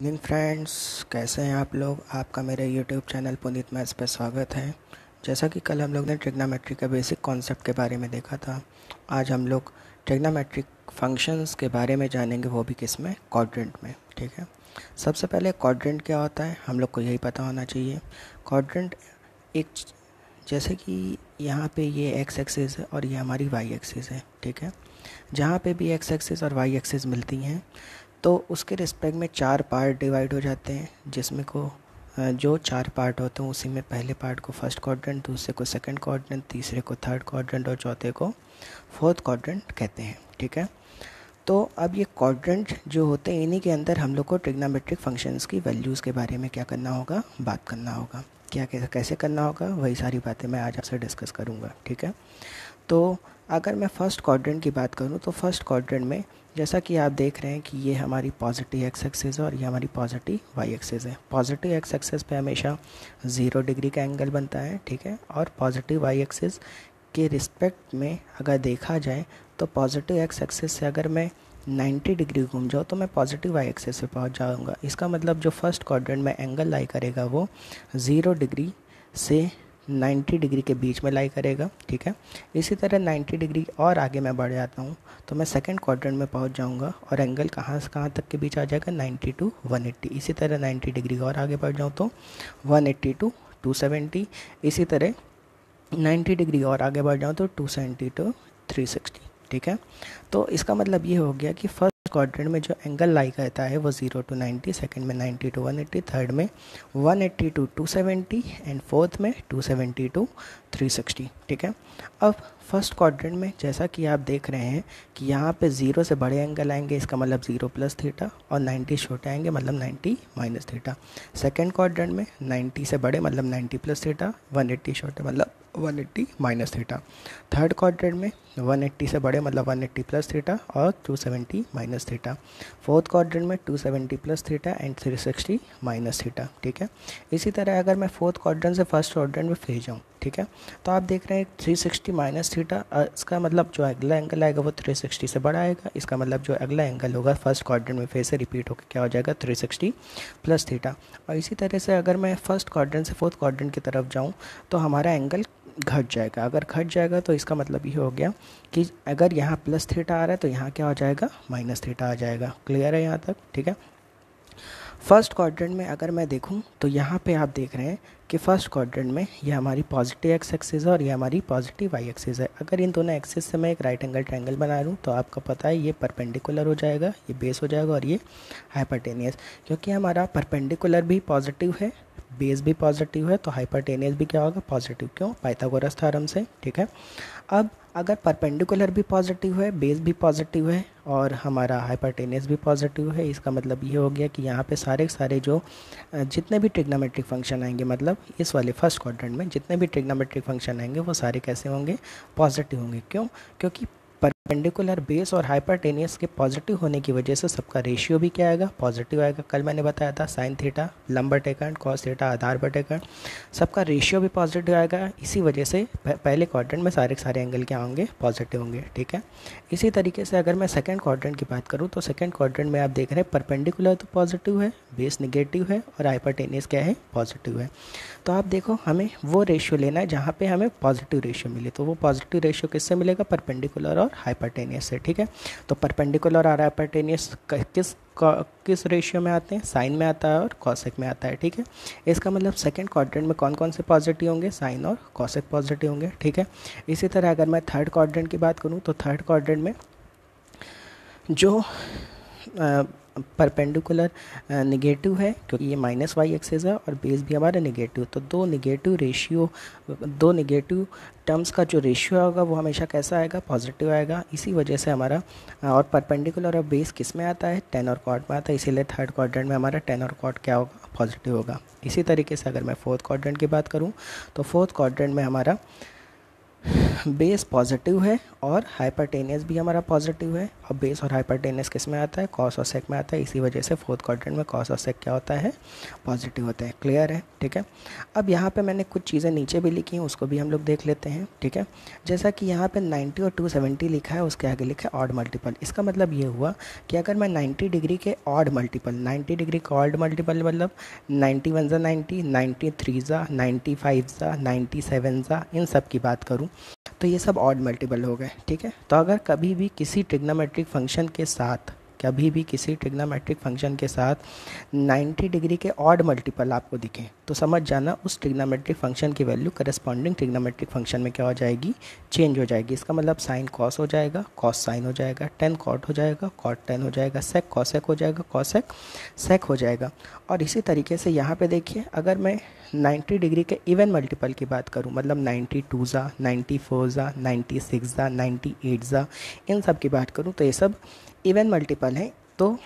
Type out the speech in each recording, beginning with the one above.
इन friends, कैसे हैं आप लोग। आपका मेरे यूट्यूब चैनल पुनीत मैथ्स पे स्वागत है। जैसा कि कल हम लोग ने ट्रिग्नोमेट्री के बेसिक कॉन्सेप्ट के बारे में देखा था, आज हम लोग ट्रिग्नोमेट्रिक फंक्शंस के बारे में जानेंगे, वो भी किस में, क्वाड्रेंट में। ठीक है, सबसे पहले क्वाड्रेंट क्या होता है हम लोग को यही पता होना चाहिए। क्वाड्रेंट एक, जैसे कि यहाँ पे ये एक्स एक्सिस है और ये हमारी वाई एक्सिस है। ठीक है, जहाँ पे भी एक्स एक्सिस और वाई एक्सिस मिलती हैं तो उसके रिस्पेक्ट में चार पार्ट डिवाइड हो जाते हैं, जिसमें को जो चार पार्ट होते हैं उसी में पहले पार्ट को फर्स्ट क्वाड्रेंट, दूसरे को सेकंड क्वाड्रेंट, तीसरे को थर्ड क्वाड्रेंट और चौथे को फोर्थ क्वाड्रेंट कहते हैं। ठीक है, तो अब ये क्वाड्रेंट जो होते हैं इन्हीं के अंदर हम लोग को ट्रिग्नोमेट्रिक फंक्शंस की वैल्यूज़ के बारे में क्या करना होगा, बात करना होगा। क्या कैसे करना होगा, वही सारी बातें मैं आज आपसे डिस्कस करूँगा। ठीक है, तो अगर मैं फर्स्ट क्वाड्रेंट की बात करूँ तो फर्स्ट क्वाड्रेंट में जैसा कि आप देख रहे हैं कि ये हमारी पॉजिटिव एक्स एक्सिस है और ये हमारी पॉजिटिव वाई एक्सिस है। पॉजिटिव एक्स एक्सिस पे हमेशा 0 डिग्री का एंगल बनता है। ठीक है, और पॉजिटिव वाई एक्सिस के रिस्पेक्ट में अगर देखा जाए तो पॉजिटिव एक्स एक्सिस से अगर मैं 90 डिग्री घूम जाऊँ तो मैं पॉजिटिव वाई एक्सिस पे पहुंच जाऊंगा। इसका मतलब जो फर्स्ट क्वाड्रेंट में एंगल लाई करेगा वो 0 डिग्री से 90 डिग्री के बीच में लाई करेगा। ठीक है, इसी तरह 90 डिग्री और आगे मैं बढ़ जाता हूँ तो मैं सेकंड क्वाड्रेंट में पहुँच जाऊँगा और एंगल कहाँ से कहाँ तक के बीच आ जाएगा, 90 टू 180। इसी तरह 90 डिग्री और आगे बढ़ जाऊँ तो 180 टू 270। इसी तरह 90 डिग्री और आगे बढ़ जाऊँ तो 270 टू 360। ठीक है, तो इसका मतलब ये हो गया कि फर्स्ट क्वाड्रेंट में जो एंगल लाई करता है वो 0 टू 90, सेकंड में 90 टू 180, थर्ड में 180 टू 270 एंड फोर्थ में 270 टू 360। ठीक है, अब फर्स्ट क्वाड्रेंट में जैसा कि आप देख रहे हैं कि यहाँ पे 0 से बड़े एंगल आएंगे, इसका मतलब 0 प्लस थीटा, और 90 छोटे आएंगे मतलब 90 माइनस थीटा। सेकेंड क्वाड्रेंट में 90 से बड़े मतलब 90 प्लस थीटा, 180 छोटे मतलब 180 माइनस थीटा। थर्ड क्वाड्रेंट में 180 से बड़े मतलब 180 प्लस थीटा और 270 माइनस थीटा। फोर्थ क्वाड्रेंट में 270 plus theta and 360 minus theta. ठीक है, इसी तरह अगर मैं फोर्थ क्वाड्रेंट से फर्स्ट क्वाड्रेंट में फिर जाऊँ, ठीक है, तो आप देख रहे हैं 360 माइनस थीटा, इसका मतलब जो अगला एंगल आएगा वो 360 से बड़ा आएगा। इसका मतलब जो अगला एंगल होगा फर्स्ट क्वाड्रेंट में फिर से रिपीट होकर क्या हो जाएगा, 360 प्लस थीटा। और इसी तरह से अगर मैं फर्स्ट क्वाड्रेंट से फोर्थ क्वाड्रेंट की तरफ जाऊँ तो हमारा एंगल घट जाएगा। अगर घट जाएगा तो इसका मतलब ये हो गया कि अगर यहाँ प्लस थीटा आ रहा है तो यहाँ क्या हो जाएगा, माइनस थीटा आ जाएगा। क्लियर है यहाँ तक? ठीक है, फर्स्ट क्वाड्रेंट में अगर मैं देखूं तो यहाँ पे आप देख रहे हैं कि फर्स्ट क्वाड्रेंट में ये हमारी पॉजिटिव एक्स एक्सिस है और ये हमारी पॉजिटिव वाई एक्सिस है। अगर इन दोनों एक्सिस से मैं एक राइट एंगल ट्रायंगल बना लूँ तो आपको पता है ये परपेंडिकुलर हो जाएगा, ये बेस हो जाएगा और ये हाइपरटेनियस। क्योंकि हमारा परपेंडिकुलर भी पॉजिटिव है, बेस भी पॉजिटिव है, तो हाइपरटेनियस भी क्या होगा, पॉजिटिव। क्यों? पाइथागोरस थ्योरम से। ठीक है, अब अगर परपेंडिकुलर भी पॉजिटिव है, बेस भी पॉजिटिव है और हमारा हाइपरटेनियस भी पॉजिटिव है, इसका मतलब ये हो गया कि यहाँ पे सारे जो जितने भी ट्रिग्नोमेट्रिक फंक्शन आएंगे, मतलब इस वाले फर्स्ट क्वाड्रेंट में जितने भी ट्रिग्नोमेट्रिक फंक्शन आएंगे वो सारे कैसे होंगे, पॉजिटिव होंगे। क्यों? क्योंकि परपेंडिकुलर, बेस और हाइपरटेनियस के पॉजिटिव होने की वजह से सबका रेशियो भी क्या आएगा, पॉजिटिव आएगा। कल मैंने बताया था साइन थीटा लंब बटे कर्ण, कॉस थीटा आधार बटे कर्ण, सबका रेशियो भी पॉजिटिव आएगा। इसी वजह से पहले क्वाड्रेंट में सारे एंगल क्या होंगे, पॉजिटिव होंगे। ठीक है, इसी तरीके से अगर मैं सेकंड क्वाड्रेंट की बात करूँ तो सेकंड क्वाड्रेंट में आप देख रहे हैं परपेंडिकुलर तो पॉजिटिव है, बेस निगेटिव है और हाइपरटेनियस क्या है, पॉजिटिव है। तो आप देखो हमें वो रेशियो लेना है जहाँ पे हमें पॉजिटिव रेशियो मिले, तो वो पॉजिटिव रेशियो किससे मिलेगा, परपेंडिकुलर और हाइपरटेनियस से। ठीक है, तो परपेंडिकुलर और हाइपरटेनियस किस रेशियो में आते हैं, साइन में आता है और कॉसेक में आता है। ठीक है, इसका मतलब सेकंड क्वाड्रेंट में कौन कौन से पॉजिटिव होंगे, साइन और कॉसेक पॉजिटिव होंगे। ठीक है, इसी तरह अगर मैं थर्ड क्वाड्रेंट की बात करूँ तो थर्ड क्वाड्रेंट में जो परपेंडिकुलर निगेटिव है क्योंकि ये माइनस वाई एक्सिस है और बेस भी हमारा निगेटिव, तो दो निगेटिव टर्म्स का जो रेशियो होगा वो हमेशा कैसा आएगा, पॉजिटिव आएगा। इसी वजह से हमारा और परपेंडिकुलर और बेस किस में आता है, टेन और कॉट में आता है, इसीलिए थर्ड क्वाड्रेंट में हमारा टेन और कॉट क्या होगा, पॉजिटिव होगा। इसी तरीके से अगर मैं फोर्थ क्वाड्रेंट की बात करूँ तो फोर्थ क्वाड्रेंट में हमारा बेस पॉजिटिव है और हाइपरटेनियस भी हमारा पॉजिटिव है। और बेस और हाइपरटेनियस किस में आता है, कॉस और सेक में आता है। इसी वजह से फोर्थ क्वाड्रेंट में कॉस और सेक क्या होता है, पॉजिटिव होता है। क्लियर है, ठीक है। अब यहाँ पे मैंने कुछ चीज़ें नीचे भी लिखी हैं, उसको भी हम लोग देख लेते हैं, ठीक है। जैसा कि यहाँ पे 90 और 270 लिखा है, उसके आगे लिखा है ऑड मल्टीपल। इसका मतलब ये हुआ कि अगर मैं 90 डिग्री के ऑड मल्टीपल, 90 डिग्री का ऑड मल्टीपल मतलब 91 ज़ा 90, 93 ज़ा, 95 ज़ा, 97 ज़ा, इन सब की बात करूँ तो ये सब ऑड मल्टीपल हो गए, ठीक है। तो अगर कभी भी किसी ट्रिग्नोमेट्रिक फंक्शन के साथ 90 डिग्री के ऑड मल्टीपल आपको दिखें तो समझ जाना उस ट्रिग्नोमेट्रिक फंक्शन की वैल्यू करस्पॉन्डिंग ट्रिग्नोमेट्रिक फंक्शन में क्या हो जाएगी, चेंज हो जाएगी। इसका मतलब साइन कॉस हो जाएगा, कॉस साइन हो जाएगा, टेन कॉट हो जाएगा, कॉट टेन हो जाएगा, सेक कॉसेक हो जाएगा, कॉसेक सेक हो जाएगा। और इसी तरीके से यहाँ पे देखिए, अगर मैं 90 डिग्री के इवन मल्टीपल की बात करूँ, मतलब 92 ज़ा, 94 ज़ा, 96 ज़ा, 98 ज़ा, इन सब की बात करूँ तो ये सब इवन मल्टीपल है। तो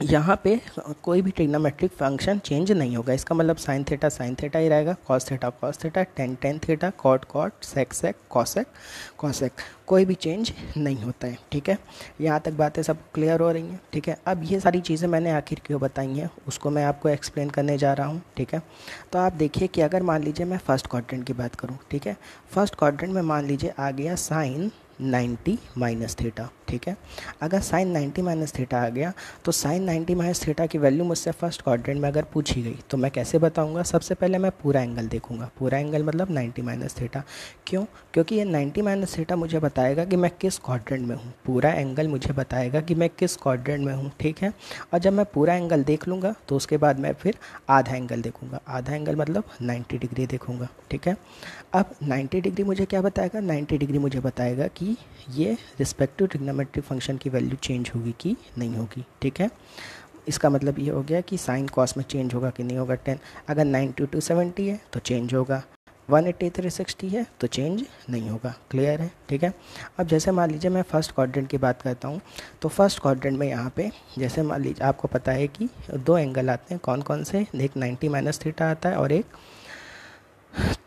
यहाँ पे कोई भी ट्रिग्नोमेट्रिक फंक्शन चेंज नहीं होगा। इसका मतलब साइन थीटा ही रहेगा, cos theta, tan theta, cot sec cosec, कोई भी चेंज नहीं होता है, ठीक है। यहाँ तक बातें सब क्लियर हो रही हैं, ठीक है। अब ये सारी चीज़ें मैंने आखिर क्यों बताई हैं उसको मैं आपको एक्सप्लेन करने जा रहा हूँ, ठीक है। तो आप देखिए कि अगर मान लीजिए मैं फर्स्ट क्वाड्रेंट की बात करूँ, ठीक है। फर्स्ट क्वाड्रेंट में मान लीजिए आ गया साइन 90 माइनस थीटा, ठीक है। अगर साइन 90 माइनस थीटा आ गया तो साइन 90 माइनस थीटा की वैल्यू मुझसे फर्स्ट क्वाड्रेंट में अगर पूछी गई तो मैं कैसे बताऊंगा, सबसे पहले मैं पूरा एंगल देखूंगा। पूरा एंगल मतलब 90 माइनस थीटा। क्यों? क्योंकि ये 90 माइनस थीटा मुझे बताएगा कि मैं किस क्वाड्रेंट में हूँ। पूरा एंगल मुझे बताएगा कि मैं किस क्वाड्रेंट में हूँ, ठीक है। और जब मैं पूरा एंगल देख लूँगा तो उसके बाद मैं फिर आधा एंगल देखूँगा। आधा एंगल मतलब 90 डिग्री देखूँगा, ठीक है। अब 90 डिग्री मुझे क्या बताएगा, 90 डिग्री मुझे बताएगा कि ये रिस्पेक्टिव ट्रिग्नोमेट्रिक फंक्शन की वैल्यू चेंज होगी कि नहीं होगी, ठीक है। इसका मतलब ये हो गया कि साइन कॉस में चेंज होगा कि नहीं होगा 10। अगर 90 270 है तो चेंज होगा, 180 360 है तो चेंज नहीं होगा। क्लियर है, ठीक है। अब जैसे मान लीजिए मैं फर्स्ट क्वाड्रेंट की बात करता हूँ तो फर्स्ट क्वाड्रेंट में यहाँ पे जैसे मान लीजिए आपको पता है कि दो एंगल आते हैं, कौन कौन से, एक 90 माइनस थीटा आता है और एक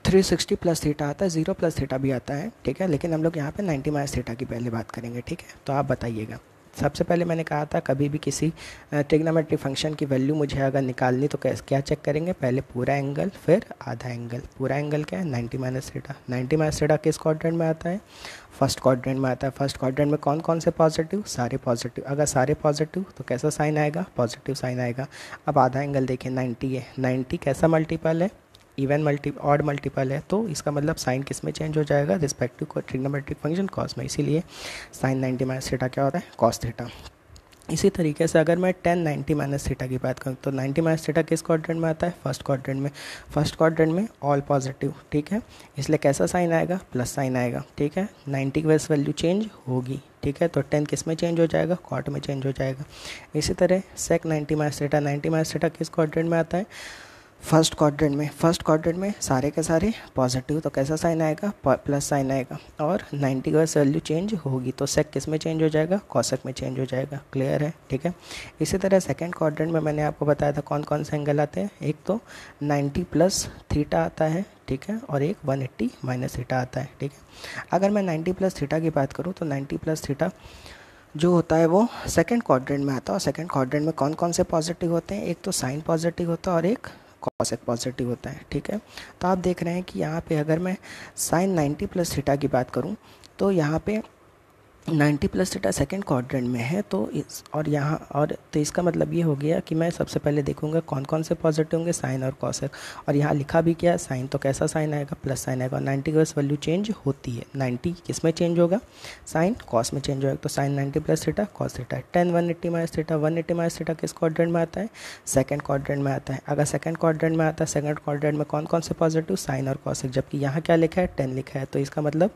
360 प्लस थीटा आता है, 0 प्लस थीटा भी आता है, ठीक है। लेकिन हम लोग यहाँ पे 90 माइनस थीटा की पहले बात करेंगे, ठीक है। तो आप बताइएगा, सबसे पहले मैंने कहा था कभी भी किसी ट्रिग्नोमेट्रिक फंक्शन की वैल्यू मुझे अगर निकालनी तो क्या चेक करेंगे, पहले पूरा एंगल फिर आधा एंगल। पूरा एंगल क्या है, 90 माइनस थीटा। 90 माइनस थीटा किस क्वाड्रेंट में आता है, फर्स्ट क्वाड्रेंट में आता है। फर्स्ट क्वाड्रेंट में कौन कौन से पॉजिटिव, सारे पॉजिटिव। अगर सारे पॉजिटिव तो कैसा साइन आएगा, पॉजिटिव साइन आएगा। अब आधा एंगल देखिए 90 है, 90 कैसा मल्टीपल है, इवन ऑड मल्टीपल है, तो इसका मतलब साइन किस में चेंज हो जाएगा, रिस्पेक्टिव ट्रिग्नोमेट्रिक फंक्शन कॉस में। इसीलिए साइन 90 माइनस थीटा क्या होता है, कॉस थीटा। इसी तरीके से अगर मैं 10 90 माइनस थीटा की बात करूँ तो 90 माइनस थीटा किस क्वाड्रेंट में आता है, फर्स्ट क्वाड्रेंट में। फर्स्ट क्वाड्रेंट में ऑल पॉजिटिव, ठीक है। इसलिए कैसा साइन आएगा, प्लस साइन आएगा, ठीक है। 90 की वैसे वैल्यू चेंज होगी, ठीक है। तो 10 किस में चेंज हो जाएगा, कॉट में चेंज हो जाएगा। इसी तरह सेक 90 माइनस थीटा, 90 माइनस थीटा किस क्वाड्रेंट में आता है, फर्स्ट क्वाड्रेंट में सारे के सारे पॉजिटिव, तो कैसा साइन आएगा, प्लस साइन आएगा। और 90 का वैल्यू चेंज होगी तो सेक किस में चेंज हो जाएगा, कॉसेक में चेंज हो जाएगा। क्लियर है, ठीक है। इसी तरह सेकंड क्वाड्रेंट में मैंने आपको बताया था कौन कौन से एंगल आते हैं, एक तो 90 प्लस थीटा आता है, ठीक है, और एक 180 माइनस थीटा आता है, ठीक है। अगर मैं 90 प्लस थीटा की बात करूँ तो 90 प्लस थीटा जो होता है वो सेकंड क्वाड्रेंट में आता है। और सेकंड क्वाड्रेंट में कौन कौन से पॉजिटिव होते हैं, एक तो साइन पॉजिटिव होता है और एक कॉसेक पॉजिटिव होता है, ठीक है। तो आप देख रहे हैं कि यहाँ पे अगर मैं साइन 90 प्लस थीटा की बात करूँ तो यहाँ पे 90 प्लस थीटा सेकेंड क्वाड्रेंट में है, तो इस और यहाँ और तो इसका मतलब ये हो गया कि मैं सबसे पहले देखूंगा कौन कौन से पॉजिटिव होंगे, साइन और कॉसेक। और यहाँ लिखा भी क्या है, साइन, तो कैसा साइन आएगा, प्लस साइन आएगा। और 90 की वैल्यू चेंज होती है, 90 किस में चेंज होगा, साइन कॉस में चेंज होगा। तो sine 90 plus theta cos theta. 10 180 minus theta, 180 minus theta किस क्वाड्रेंट में आता है, सेकंड क्वाड्रेंट में आता है। अगर सेकंड क्वाड्रेंट में आता है, सेकंड क्वाड्रेंट में कौन कौन से पॉजिटिव, साइन और कॉसेक, जबकि यहाँ क्या लिखा है, 10 लिखा है। तो इसका मतलब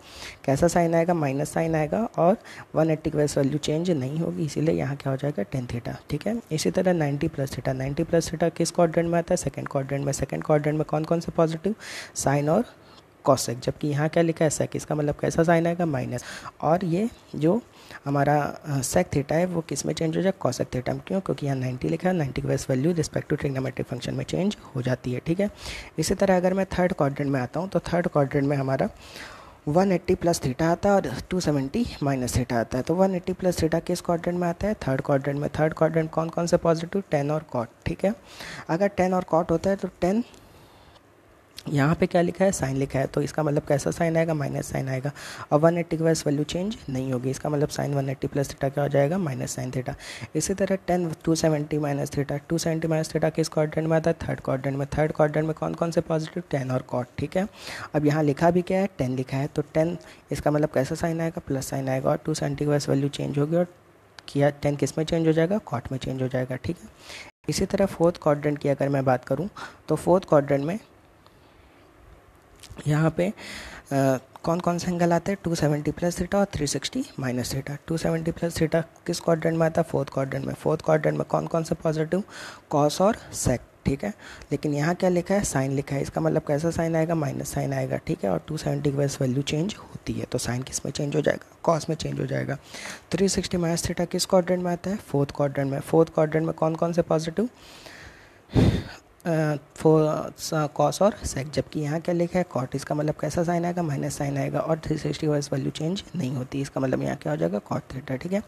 कैसा साइन आएगा, माइनस साइन आएगा। और 180 वैसे वैल्यू चेंज नहीं होगी, इसीलिए यहाँ क्या हो जाएगा, 10 थीटा, ठीक है। इसी तरह 90 प्लस थीटा, 90 प्लस थीटा किस क्वाड्रेंट में आता है, सेकंड क्वाड्रेंट में। सेकंड क्वाड्रेंट में कौन कौन से पॉजिटिव, साइन और कॉसेक, जबकि यहाँ क्या लिखा है, सेक। इसका मतलब कैसा साइन आएगा, माइनस। और ये जो हमारा सेक थीटा है वो किस में चेंज हो जाएगा, कॉसेक थीटा में। क्यों? क्योंकि यहाँ 90 लिखा है, 90 की वैसे वैल्यू रिस्पेक्टिव ट्रिग्नोमेट्रिक फंक्शन में चेंज हो जाती है, ठीक है। इसी तरह अगर मैं थर्ड क्वाड्रेंट में आता हूँ तो थर्ड क्वाड्रेंट में हमारा 180 प्लस थीटा आता है और 270 माइनस थीटा आता है। तो 180 प्लस थीटा किस क्वाड्रेंट में आता है? थर्ड क्वाड्रेंट में। थर्ड क्वाड्रेंट कौन कौन से पॉजिटिव? टेन और कॉट, ठीक है। अगर टेन और कॉट होता है तो टेन, यहाँ पे क्या लिखा है? साइन लिखा है, तो इसका मतलब कैसा साइन आएगा? माइनस साइन आएगा। और 180 के वैस वैल्यू चेंज नहीं होगी, इसका मतलब साइन 180 प्लस थीटा क्या हो जाएगा? Minus sine theta. इसी तरह 10 270 माइनस थीटा, 270 माइनस थीटा किस क्वाड्रेंट में आता है? थर्ड क्वाड्रेंट में। थर्ड क्वाड्रेंट में कौन कौन से पॉजिटिव? 10 और कॉट, ठीक है। अब यहाँ लिखा भी क्या है? 10 लिखा है, तो 10 इसका मतलब कैसा साइन आएगा? प्लस साइन आएगा। और 270 के वैस वैल्यू चेंज होगी और किया 10 किस में चेंज हो जाएगा? कॉट में चेंज हो जाएगा, ठीक है। इसी तरह फोर्थ क्वाड्रेंट की अगर मैं बात करूँ तो फोर्थ क्वाड्रेंट में यहाँ पे कौन कौन से एंगल आते हैं? 270 प्लस थीटा और 360 माइनस थीटा। 270 प्लस थीटा किस क्वाड्रेंट में आता है? फोर्थ क्वाड्रेंट में। फोर्थ क्वाड्रेंट में कौन कौन से पॉजिटिव? कॉस और सेक, ठीक है। लेकिन यहाँ क्या लिखा है? साइन लिखा है, इसका मतलब कैसा साइन आएगा? माइनस साइन आएगा, ठीक है। और 270 की वजह से वैल्यू चेंज होती है, तो साइन किस में चेंज हो जाएगा? कॉस में चेंज हो जाएगा। 360 माइनस थीटा किस क्वाड्रेंट में आता है? फोर्थ क्वाड्रेंट में। फोर्थ क्वाड्रेंट में कौन कौन से पॉजिटिव? कॉस और सेक, जबकि यहाँ क्या लिखा है? कॉट, इसका मतलब कैसा साइन आएगा? माइनस साइन आएगा। और 360 वैस वैल्यू चेंज नहीं होती, इसका मतलब यहाँ क्या हो जाएगा? कॉट थीटा, ठीक है।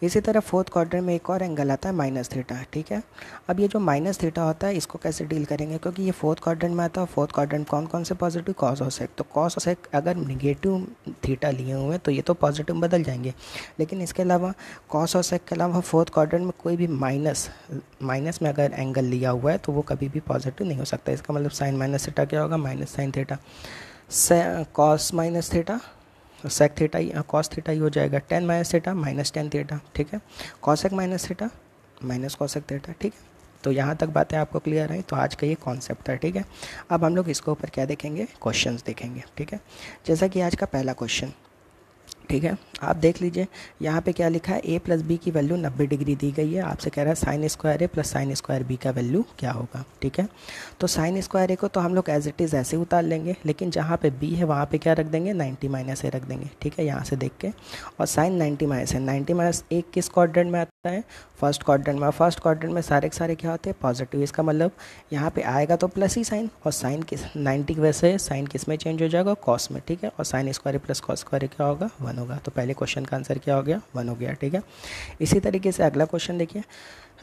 इसी तरह फोर्थ क्वाड्रेंट में एक और एंगल आता है माइनस थीटा, ठीक है। अब ये जो माइनस थीटा होता है इसको कैसे डील करेंगे? क्योंकि ये फोर्थ क्वाड्रेंट में आता है। फोर्थ क्वाड्रेंट कौन कौन से पॉजिटिव? कॉस और सेक। तो कॉस और सेक अगर निगेटिव थीटा लिए हुए हैं तो ये तो पॉजिटिव बदल जाएंगे, लेकिन इसके अलावा कॉस और सेक के अलावा फोर्थ क्वाड्रेंट में कोई भी माइनस में अगर एंगल लिया हुआ है तो वो कभी भी पॉजिटिव नहीं हो सकता। इसका मतलब साइन माइनस थीटा क्या होगा? Minus sine theta. Cos minus theta, sec theta ही, कॉस थीटा ही हो जाएगा। 10 माइनस थीटा माइनस 10 थीटा, ठीक है। Cosec minus theta minus cosec theta, ठीक है। तो यहाँ तक बातें आपको क्लियर हैं। तो आज का ये कॉन्सेप्ट था, ठीक है। अब हम लोग इसके ऊपर क्या देखेंगे? क्वेश्चंस देखेंगे, ठीक है। जैसा कि आज का पहला क्वेश्चन, ठीक है, आप देख लीजिए यहाँ पे क्या लिखा है? a प्लस बी की वैल्यू 90 डिग्री दी गई है। आपसे कह रहा है साइन स्क्वायर ए प्लस साइन स्क्वायर बी का वैल्यू क्या होगा, ठीक है। तो साइन स्क्वायर ए को तो हम लोग एज इट इज़ ऐसे उतार लेंगे, लेकिन जहाँ पे b है वहाँ पे क्या रख देंगे? 90 माइनस ए रख देंगे, ठीक है, यहाँ से देख के। और साइन 90 माइनस है, 90 माइनस ए किस क्वाड्रेंट में आता है? फर्स्ट क्वाड्रेंट में। फर्स्ट क्वाड्रेंट में सारे के सारे क्या होते हैं? पॉजिटिव। इसका मतलब यहाँ पे आएगा तो प्लस ही साइन, और साइन किस 90 की वजह से साइन किस में चेंज हो जाएगा? कॉस में, ठीक है। और sine square plus cos square क्या होगा? 1 होगा। तो पहले क्वेश्चन का आंसर क्या हो गया? 1 हो गया, ठीक है। इसी तरीके से अगला क्वेश्चन देखिए।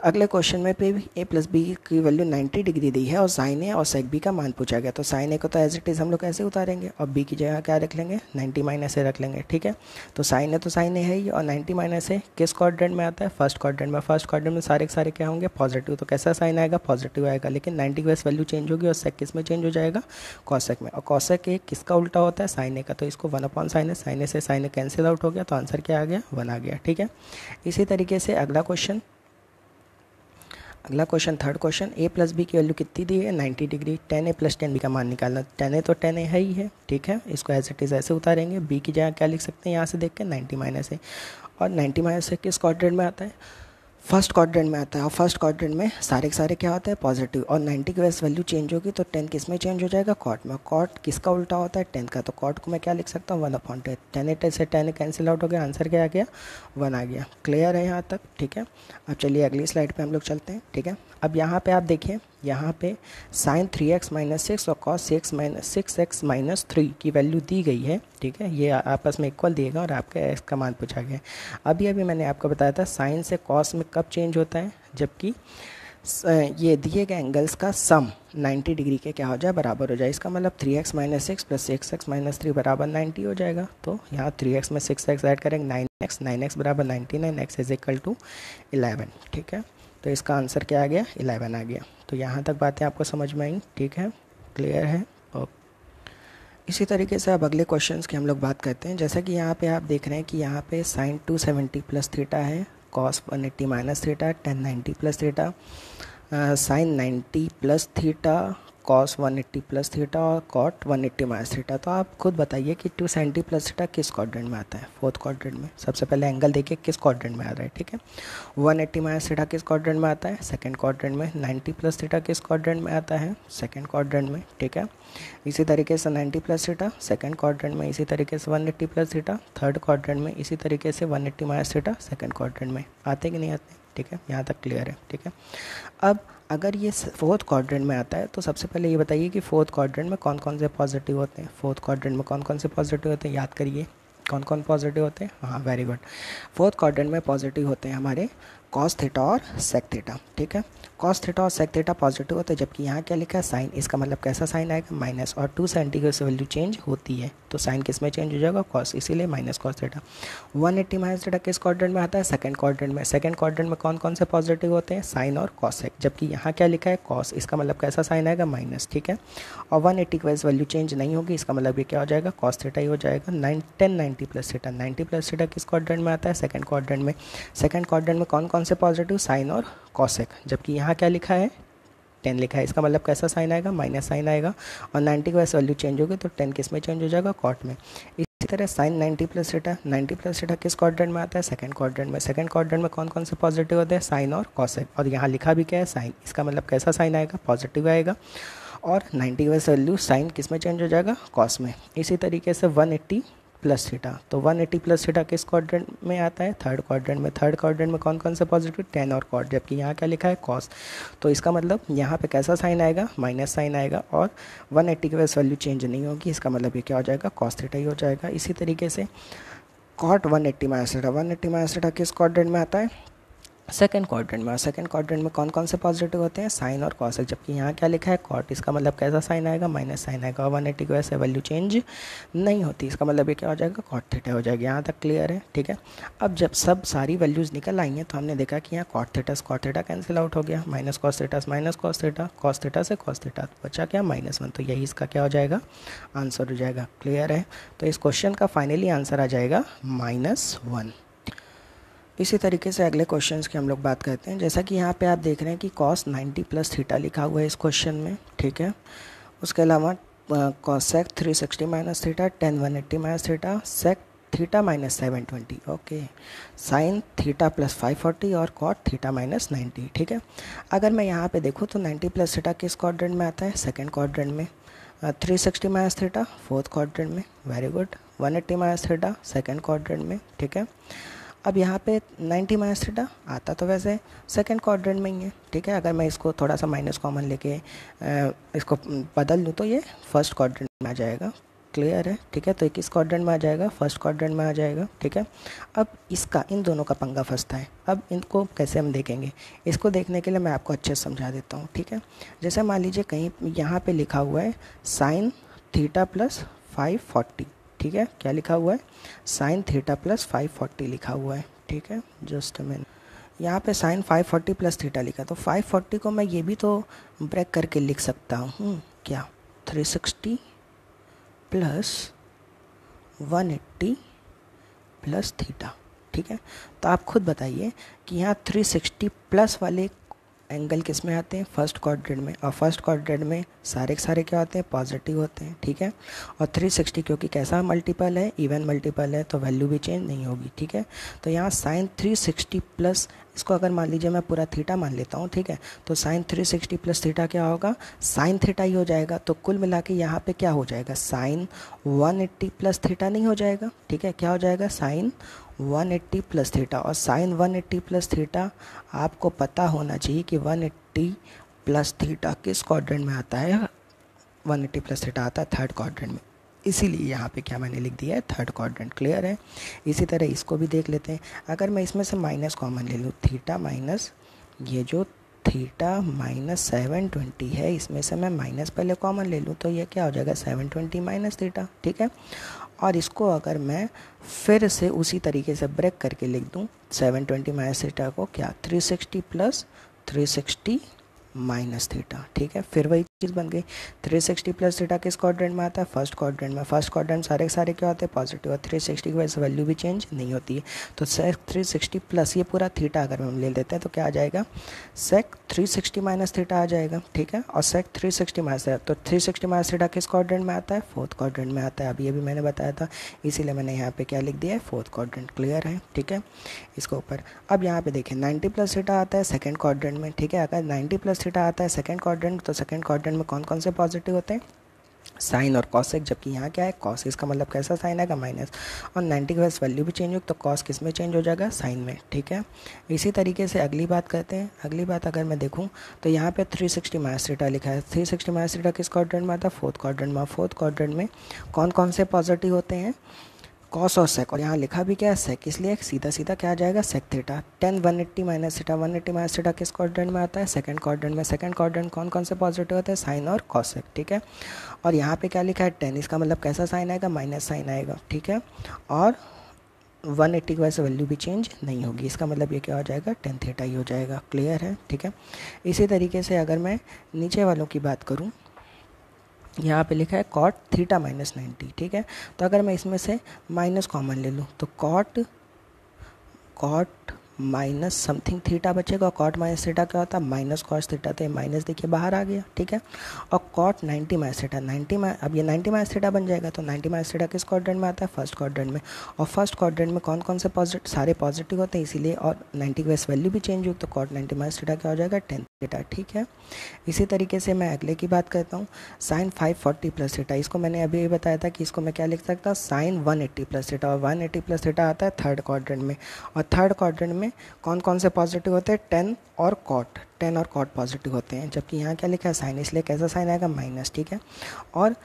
अगले क्वेश्चन में पे ए प्लस बी की वैल्यू 90 डिग्री दी है और साइन ए और सेक बी का मान पूछा गया। तो साइन ए को तो एज इट इज़ हम लोग ऐसे उतारेंगे और बी की जगह क्या रख लेंगे? 90 माइनस ए रख लेंगे, ठीक है। तो साइन ए तो साइन ए है ही, और 90 माइनस ए किस क्वाड्रेंट में आता है? फर्स्ट क्वाड्रेंट में। फर्स्ट क्वाड्रेंट में सारे के सारे क्या होंगे? पॉजिटिव। तो कैसा साइन आएगा? पॉजिटिव आएगा। लेकिन 90 की वजह वैल्यू चेंज होगी और सेक किस में चेंज हो जाएगा? कॉसेक में। और कॉसेक ए किसका उल्टा होता है? साइन ए का। तो इसको 1 अपॉन साइन ए, साइन ए से साइन ए कैंसिल आउट हो गया, तो आंसर क्या आ गया? 1 आ गया, ठीक है। इसी तरीके से अगला question third question, a plus B की वैल्यू कितनी दी है? 90 डिग्री। 10a प्लस 10b का मान निकालना। 10a तो 10a है ही है, ठीक है। इसको एज इट इज़ ऐसे उतारेंगे। b की जगह क्या लिख सकते हैं यहाँ से देख के? 90 माइनस है। और 90 माइनस है किस क्वाड्रेंट में आता है? फर्स्ट क्वाड्रेंट में आता है। और फर्स्ट क्वाड्रेंट में सारे के सारे क्या होता है? पॉजिटिव। और 90 की वजह वैल्यू चेंज होगी तो 10 किस में चेंज हो जाएगा? कॉट में। कॉट किसका उल्टा होता है? 10 का। तो कॉट को मैं क्या लिख सकता हूँ? 1 अपॉन 10। 10 से 10 कैंसिल आउट हो गया, आंसर क्या आ गया? 1 आ गया। क्लियर है यहाँ तक, ठीक है। अब चलिए अगली स्लाइड पे हम लोग चलते हैं, ठीक है। अब यहाँ पे आप देखिए, यहाँ पे साइन 3x माइनस 6 और कॉस 6x माइनस 3 की वैल्यू दी गई है, ठीक है। ये आपस में इक्वल दिएगा और आपका x का मान पूछा गया है। अभी मैंने आपको बताया था साइन से कॉस में कब चेंज होता है? जबकि ये दिए गए एंगल्स का सम 90 डिग्री के क्या हो जाए? बराबर हो जाए। इसका मतलब 3x minus 6 plus 6x minus 3 बराबर 90 हो जाएगा। तो यहाँ 3x में 6x ऐड करेंगे, 9x बराबर 99, x इज इक्वल टू 11, ठीक है। तो इसका आंसर क्या आ गया? 11 आ गया। तो यहाँ तक बातें आपको समझ में आई, ठीक है, क्लियर है। और इसी तरीके से अब अगले क्वेश्चंस की हम लोग बात करते हैं। जैसा कि यहाँ पे आप देख रहे हैं कि यहाँ पे साइन 270 प्लस थीटा है, cos 180 minus theta, tan 90 plus theta, sine 90 plus theta, cos 180 plus theta और कॉट 180 माइनस थीटा। तो आप खुद बताइए कि 270 प्लस थीटा किस क्वाड्रेंट में आता है? फोर्थ क्वाड्रेंट में। सबसे पहले एंगल देखिए किस क्वाड्रेंट में आ रहा है, ठीक है। 180 माइनस थीटा किस क्वाड्रेंट में आता है? सेकंड क्वाड्रेंट में। 90 प्लस थीटा किस क्वाड्रेंट में आता है? सेकंड क्वाड्रेंट में, ठीक है। इसी तरीके से 90 प्लस थीटा सेकंड क्वाड्रेंट में। इसी तरीके से 180 प्लस थीटा थर्ड क्वाड्रेंट में। इसी तरीके से 180 माइनस थीटा सेकंड क्वाड्रेंट में। आते कि नहीं आते? ठीक है, यहाँ तक क्लियर है, ठीक है। अब अगर ये फोर्थ क्वाड्रेंट में आता है तो सबसे पहले ये बताइए कि फोर्थ क्वाड्रेंट में कौन कौन से पॉजिटिव होते हैं। फोर्थ क्वाड्रेंट में कौन कौन से पॉजिटिव होते हैं, याद करिए कौन कौन पॉजिटिव होते हैं। हाँ, वेरी गुड। फोर्थ क्वाड्रेंट में पॉजिटिव होते हैं हमारे कॉस थीटा और सेक थीटा, ठीक है। कॉस थीटा और सेक थीटा पॉजिटिव होते हैं, जबकि यहाँ क्या लिखा है साइन, इसका मतलब कैसा साइन आएगा, माइनस, और 270 से वैल्यू चेंज होती है तो साइन किस में चेंज हो जाएगा, कॉस, इसीलिए minus cos theta. 180 minus theta किस क्वाड्रेंट में आता है, सेकंड क्वाड्रेंट में। सेकंड क्वाड्रेंट में कौन कौन से पॉजिटिव होते हैं, साइन और कॉसेक, जबकि यहाँ क्या लिखा है कॉस, इसका मतलब कैसा साइन आएगा, माइनस, ठीक है। और 180 की वजह से वैल्यू चेंज नहीं होगी, इसका मतलब ये क्या हो जाएगा, कॉस थीटा ही हो जाएगा। 1090 प्लस थीटा, 90 प्लस थीटा किस क्वाड्रेंट में आता है, सेकंड क्वाड्रेंट में। सेकंड क्वाड्रेंट में कौन कौन से पॉजिटिव, साइन और कॉसेक, जबकि यहाँ क्या लिखा है 10 लिखा है, इसका मतलब कैसा साइन आएगा, माइनस साइन आएगा। और 90 की वजह से वैल्यू चेंज होगी तो 10 किस में चेंज हो जाएगा, कॉट में। इसी तरह sine 90 plus theta, 90 plus theta किस क्वाड्रेंट में आता है, सेकंड क्वाड्रेंट में। सेकंड क्वाड्रेंट में कौन कौन से पॉजिटिव होते हैं, साइन और कॉसेक, और यहाँ लिखा भी क्या है, साइन, इसका मतलब कैसा साइन आएगा, पॉजिटिव आएगा। और 90 की वजह से वैल्यू साइन किस में चेंज हो जाएगा, कॉस में। इसी तरीके से 180 प्लस थीटा, तो 180 प्लस थीटा किस क्वाड्रेंट में आता है, थर्ड क्वाड्रेंट में। थर्ड क्वाड्रेंट में कौन कौन से पॉजिटिव, 10 और कॉट, जबकि यहाँ क्या लिखा है कॉस, तो इसका मतलब यहाँ पे कैसा साइन आएगा, माइनस साइन आएगा। और 180 की वजह से वैल्यू चेंज नहीं होगी, इसका मतलब ये क्या हो जाएगा, कॉस थीटा ही हो जाएगा। इसी तरीके से cot 180 minus theta, 180 minus theta किस क्वाड्रेंट में आता है, सेकंड क्वाड्रेंट में। सेकंड क्वाड्रेंट में कौन कौन से पॉजिटिव होते हैं, साइन और कॉसेक, जबकि यहाँ क्या लिखा है कॉट, इसका मतलब कैसा साइन आएगा, माइनस साइन आएगा। और 180 की वजह से वैल्यू चेंज नहीं होती, इसका मतलब ये क्या हो जाएगा, कॉट थीटा हो जाएगा। यहाँ तक क्लियर है, ठीक है। अब जब सब सारी वैल्यूज़ निकल आई हैं तो हमने देखा कि यहाँ कॉट थीटा कैंसिल आउट हो गया, minus cos theta, cos theta से कॉस थीटा बचा क्या, -1, तो यही इसका क्या हो जाएगा, आंसर हो जाएगा। क्लियर है, तो इस क्वेश्चन का फाइनली आंसर आ जाएगा -1। इसी तरीके से अगले क्वेश्चंस की हम लोग बात करते हैं। जैसा कि यहाँ पे आप देख रहे हैं कि cos 90 प्लस थीटा लिखा हुआ है इस क्वेश्चन में, ठीक है। उसके अलावा cosec 360 minus theta, tan 180 minus theta, sec theta minus 720, okay, sine theta plus 540 और कॉट थीटा माइनस 90, ठीक है। अगर मैं यहाँ पे देखूँ तो 90 प्लस थीटा किस क्वाड्रेंट में आता है, सेकेंड क्वाड्रेंट में। 360 माइनस थीटा फोर्थ क्वाड्रेंट में, very good. 180 minus theta second quadrant में, ठीक है। अब यहाँ पे 90 माइनस थीटा आता तो वैसे सेकंड क्वाड्रेंट में ही है, ठीक है। अगर मैं इसको थोड़ा सा माइनस कॉमन लेके इसको बदल लूँ तो ये फर्स्ट क्वाड्रेंट में आ जाएगा। क्लियर है, ठीक है। तो किस क्वाड्रेंट में आ जाएगा, फर्स्ट क्वाड्रेंट में आ जाएगा, ठीक है। अब इसका इन दोनों का पंगा फंसता है। अब इनको कैसे हम देखेंगे, इसको देखने के लिए मैं आपको अच्छे से समझा देता हूँ, ठीक है। जैसे मान लीजिए कहीं यहाँ पे लिखा हुआ है साइन थीटा प्लस 540, ठीक है। क्या लिखा हुआ है, साइन थीटा प्लस 540 लिखा हुआ है, ठीक है। जस्ट मैंने यहाँ पे साइन 540 प्लस थीटा लिखा, तो 540 को मैं ये भी तो ब्रेक करके लिख सकता हूँ, क्या, 360 प्लस 180 प्लस थीटा, ठीक है। तो आप खुद बताइए कि यहाँ 360 प्लस वाले एंगल किस में आते हैं, फर्स्ट क्वाड्रेंट में, और फर्स्ट क्वाड्रेंट में सारे के सारे क्या होते हैं, पॉजिटिव होते हैं, ठीक है। और 360 क्योंकि कैसा मल्टीपल है, इवन मल्टीपल है, तो वैल्यू भी चेंज नहीं होगी, ठीक है। तो यहाँ साइन 360 प्लस, इसको अगर मान लीजिए मैं पूरा थीटा मान लेता हूँ, ठीक है, तो साइन 360 प्लस थीटा क्या होगा, साइन थीटा ही हो जाएगा। तो कुल मिला के यहाँ पे क्या हो जाएगा, साइन 180 प्लस थीटा नहीं हो जाएगा, ठीक है। क्या हो जाएगा, साइन 180 प्लस थीटा, और साइन 180 प्लस थीटा आपको पता होना चाहिए कि 180 प्लस थीटा किस क्वाड्रेंट में आता है, 180 प्लस थीटा आता है थर्ड क्वाड्रेंट में, इसीलिए यहाँ पे क्या मैंने लिख दिया है, थर्ड क्वाड्रेंट। क्लियर है। इसी तरह इसको भी देख लेते हैं। अगर मैं इसमें से माइनस कॉमन ले लूँ, थीटा माइनस ये जो थीटा माइनस 720 है, इसमें से मैं माइनस पहले कॉमन ले लूँ तो ये क्या हो जाएगा, 720 माइनस थीटा, ठीक है। और इसको अगर मैं फिर से उसी तरीके से ब्रेक करके लिख दूँ 720 माइनस थीटा को, क्या, 360 प्लस 360 माइनस थीटा, ठीक है। फिर वही चीज़ बन गई। 360 प्लस थीटा किस क्वाड्रेंट में आता है, फर्स्ट क्वाड्रेंट में। फर्स्ट क्वाड्रेंट सारे के सारे क्या होते हैं, पॉजिटिव, और 360 की वजह से वैल्यू भी चेंज नहीं होती है। तो सेक 360 प्लस ये पूरा थीटा अगर हम ले लेते हैं तो क्या आ जाएगा, सेक 360 माइनस थीटा आ जाएगा, ठीक है। और सेक 360 माइनस, तो 360 माइनस थीटा किस क्वाड्रेंट में आता है, फोर्थ क्वाड्रेंट में आता है। अब ये भी मैंने बताया था, इसीलिए मैंने यहाँ पे क्या लिख दिया है, फोर्थ क्वाड्रेंट। क्लियर है, ठीक है। इसके ऊपर अब यहाँ पे देखें 90 प्लस थीटा आता है सेकेंड क्वाड्रेंट में, ठीक है। अगर 90 प्लस थीटा आता है सेकेंड क्वाड्रेंट, तो सेकेंड क्वाड्रेंट में कौन कौन से पॉजिटिव होते हैं, साइन और कॉसेक, जबकि यहाँ क्या है कॉस, इसका मतलब कैसा साइन आएगा माइनस, और 90 के पास वैल्यू भी चेंज हो तो कॉस किस में चेंज हो जाएगा, साइन में, ठीक है। इसी तरीके से अगली बात करते हैं। अगली बात अगर मैं देखूँ तो यहाँ पे 360 माइनस थीटा लिखा है। 360 माइनस थीटा किस क्वाड्रेंट में आता है, फोर्थ क्वाड्रेंट में। फोर्थ क्वाड्रेंट में कौन कौन से पॉजिटिव होते हैं, कॉस और सेक, और यहाँ लिखा भी क्या है सेक, इसलिए सीधा सीधा क्या आ जाएगा sec theta. 10 180 minus theta, 180 minus theta किस क्वाड्रेंट में आता है, सेकंड क्वाड्रेंट में। सेकंड क्वाड्रेंट कौन कौन से पॉजिटिव होते हैं, साइन और कॉसेक, ठीक है। और यहाँ पे क्या लिखा है 10, इसका मतलब कैसा साइन आएगा, माइनस साइन आएगा, ठीक है। और 180 की वजह से वैल्यू भी चेंज नहीं होगी, इसका मतलब ये क्या हो जाएगा, टेन थीटा ही हो जाएगा। क्लियर है, ठीक है। इसी तरीके से अगर मैं नीचे वालों की बात करूँ, यहाँ पे लिखा है कॉट थीटा माइनस 90, ठीक है। तो अगर मैं इसमें से माइनस कॉमन ले लूँ तो कॉट माइनस समथिंग थीटा बचेगा। कॉट माइनस थीटा क्या होता है, माइनस कॉस थीटा, तो ये माइनस देखिए बाहर आ गया, ठीक है। और कॉट 90 माइनस थीटा, अब ये 90 माइनस थीटा बन जाएगा। तो 90 माइनस थीटा किस क्वाड्रेंट में आता है, फर्स्ट क्वाड्रेंट में। और फर्स्ट क्वाड्रेंट में कौन कौन से पॉजिटिव, सारे पॉजिटिव होते हैं इसीलिए, और 90 की बेस वैल्यू भी चेंज हुई तो कॉट 90 माइनस थीटा क्या हो जाएगा, टेन थीटा, ठीक है। इसी तरीके से मैं अगले की बात करता हूँ, साइन 540 प्लस थीटा। इसको मैंने अभी बताया था कि इसको मैं क्या लिख सकता हूँ, साइन 180 प्लस थीटा, और 180 प्लस थीटा आता है थर्ड क्वाड्रेंट में। और थर्ड क्वाड्रेंट में कौन कौन से पॉजिटिव होते हैं, 10 और कॉट पॉजिटिव होते हैं। जबकि यहाँ क्या लिखा है साइन, इसलिए कैसा साइन आएगा, माइनस, ठीक है। और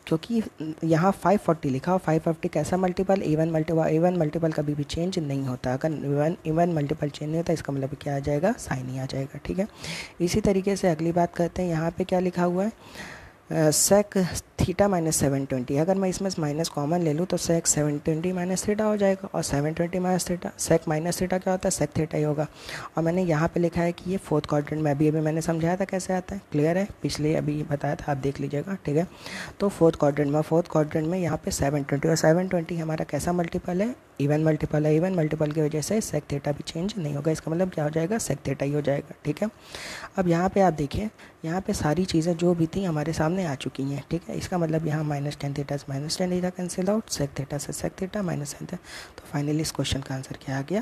क्योंकि यहाँ 540 लिखा, और 540 कैसा मल्टीपल, इवन मल्टीपल कभी भी चेंज नहीं होता। अगर इवन मल्टीपल चेंज नहीं होता इसका मतलब क्या आ जाएगा, साइन ही आ जाएगा, ठीक है। इसी तरीके से अगली बात करते हैं। यहाँ पे क्या लिखा हुआ है, सेक थीटा माइनस 720। अगर मैं इसमें माइनस कॉमन ले लूँ तो सेक 720 माइनस थीटा हो जाएगा, और 720 minus theta, sec minus theta क्या होता है, सेक थीटा ही होगा। और मैंने यहाँ पे लिखा है कि ये फोर्थ क्वाड्रेंट में, अभी मैंने समझाया था कैसे आता है, क्लियर है, पिछले अभी बताया था, आप देख लीजिएगा, ठीक है। तो फोर्थ क्वाड्रेंट में यहाँ पे 720, और 720 हमारा कैसा मल्टीपल है, इवन मल्टीपल है। इवन मल्टीपल की वजह से सेक थीटा भी चेंज नहीं होगा, इसका मतलब क्या हो जाएगा, सेक थीटा ही हो जाएगा, ठीक है। अब यहाँ पे आप देखिए, यहाँ पे सारी चीज़ें जो भी थी हमारे सामने आ चुकी हैं, ठीक है। इसका मतलब यहाँ माइनस टेन थीटा से minus ten theta cancel out, sec theta से sec theta minus ten theta. तो फाइनली इस क्वेश्चन का आंसर क्या आ गया।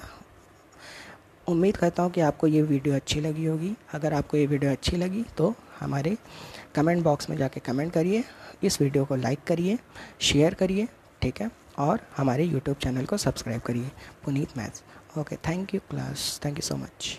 उम्मीद करता हूँ कि आपको ये वीडियो अच्छी लगी होगी। अगर आपको ये वीडियो अच्छी लगी तो हमारे कमेंट बॉक्स में जाके कमेंट करिए, इस वीडियो को लाइक करिए, शेयर करिए, ठीक है। और हमारे यूट्यूब चैनल को सब्सक्राइब करिए, Puneet maths. Okay, thank you class, thank you so much.